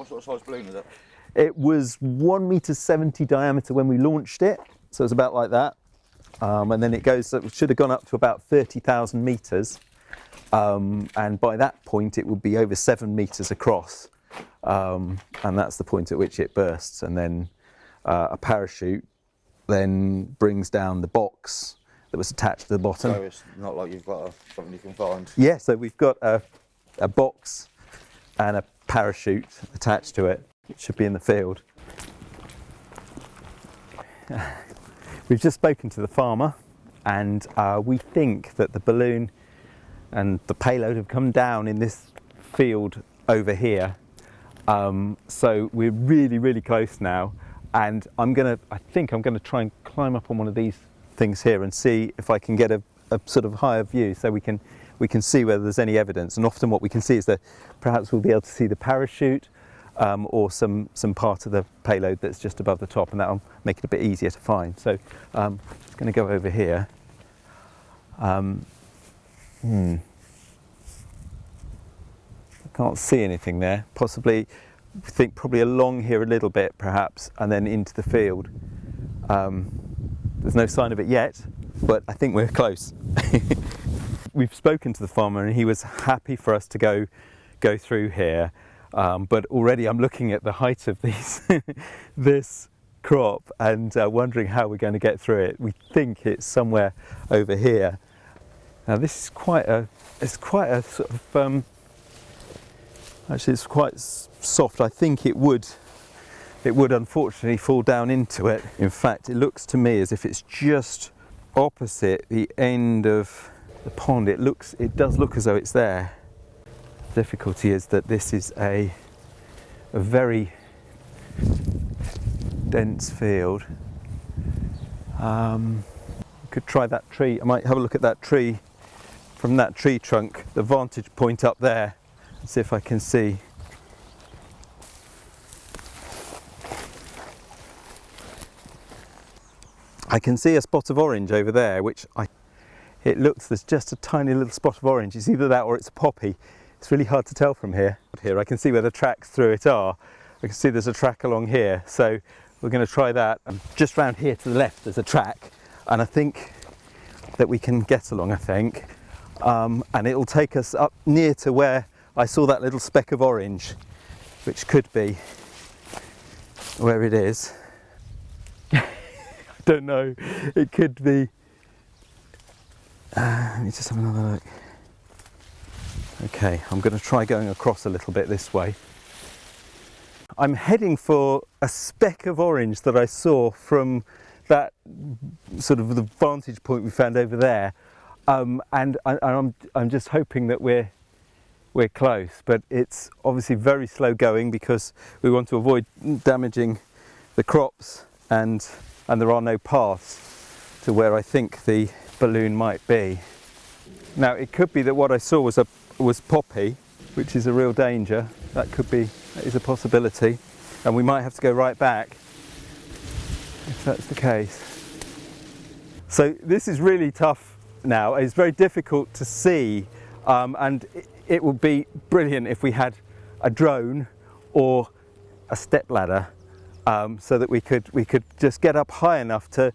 What sort of size balloon is it? It was 1.70 meter diameter when we launched it, so it's about like that. And then it should have gone up to about 30,000 meters. And by that point, it would be over 7 meters across. And that's the point at which it bursts. And then a parachute then brings down the box that was attached to the bottom. So it's not like you've got something you can find. Yeah, so we've got a box and a parachute attached to it. It should be in the field. We've just spoken to the farmer, and we think that the balloon and the payload have come down in this field over here. So we're really, really close now, and I think I'm gonna try and climb up on one of these things here and see if I can get a sort of higher view, so we can see whether there's any evidence. And often what we can see is that perhaps we'll be able to see the parachute or some part of the payload that's just above the top, and that'll make it a bit easier to find. So I'm just going to go over here. I can't see anything there. Possibly, I think probably along here a little bit perhaps, and then into the field. There's no sign of it yet, but I think we're close. We've spoken to the farmer and he was happy for us to go through here, but already I'm looking at the height of this crop and wondering how we're going to get through it. We think it's somewhere over here. Now this is quite a sort of actually it's quite soft. I think it would unfortunately fall down into it. In fact, it looks to me as if it's just opposite the end of the pond. It does look as though it's there. The difficulty is that this is a very dense field. Could try that tree. I might have a look at that tree from that tree trunk, the vantage point up there, and see if I can see. I can see a spot of orange over there, it looks, there's just a tiny little spot of orange. It's either that or it's a poppy. It's really hard to tell from here. Here I can see where the tracks through it are. I can see there's a track along here, so we're going to try that. Just round here to the left there's a track, and I think that we can get along, I think. And it'll take us up near to where I saw that little speck of orange, which could be where it is. I don't know, it could be. Let me just have another look. Okay, I'm going to try going across a little bit this way. I'm heading for a speck of orange that I saw from that sort of the vantage point we found over there, and I'm just hoping that we're close, but it's obviously very slow going because we want to avoid damaging the crops, and there are no paths to where I think the balloon might be. Now it could be that what I saw was poppy, which is a real danger. That is a possibility, and we might have to go right back if that's the case. So this is really tough now. It's very difficult to see, and it would be brilliant if we had a drone or a step ladder, so that we could just get up high enough to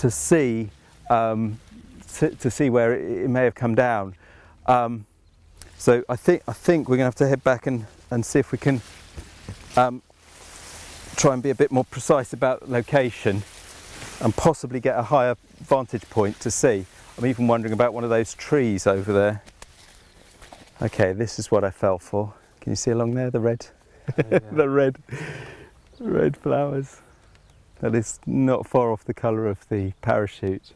see where it may have come down. So I think we're going to have to head back and see if we can try and be a bit more precise about location and possibly get a higher vantage point to see. I'm even wondering about one of those trees over there. Okay, this is what I fell for. Can you see along there the red, yeah. The red flowers? That is not far off the colour of the parachute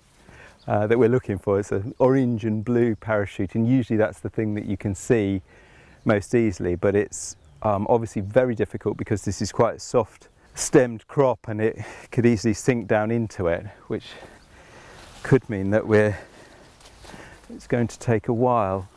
that we're looking for. It's an orange and blue parachute, and usually that's the thing that you can see most easily, but it's obviously very difficult because this is quite a soft stemmed crop and it could easily sink down into it, which could mean that it's going to take a while.